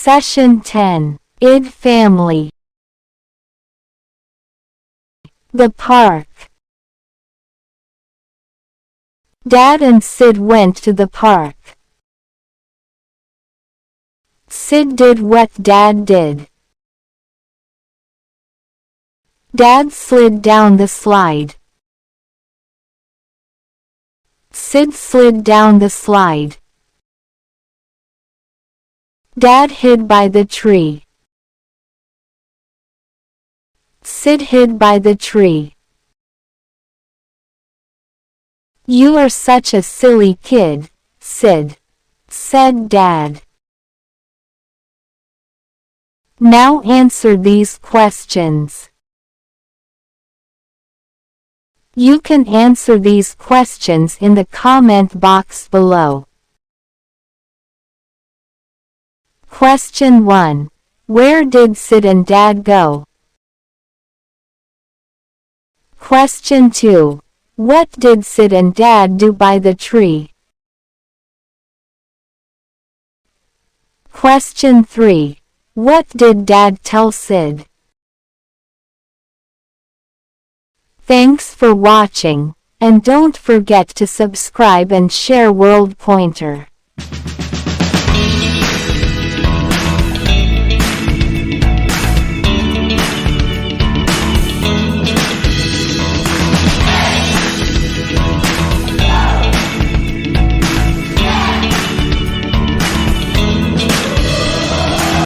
Session 10. Id Family. The park. Dad and Sid went to the park. Sid did what Dad did. Dad slid down the slide. Sid slid down the slide. Dad hid by the tree. Sid hid by the tree. You are such a silly kid, Sid, said Dad. Now answer these questions. You can answer these questions in the comment box below. Question 1. Where did Sid and Dad go? Question 2. What did Sid and Dad do by the tree? Question 3. What did Dad tell Sid? Thanks for watching, and don't forget to subscribe and share World Pointer.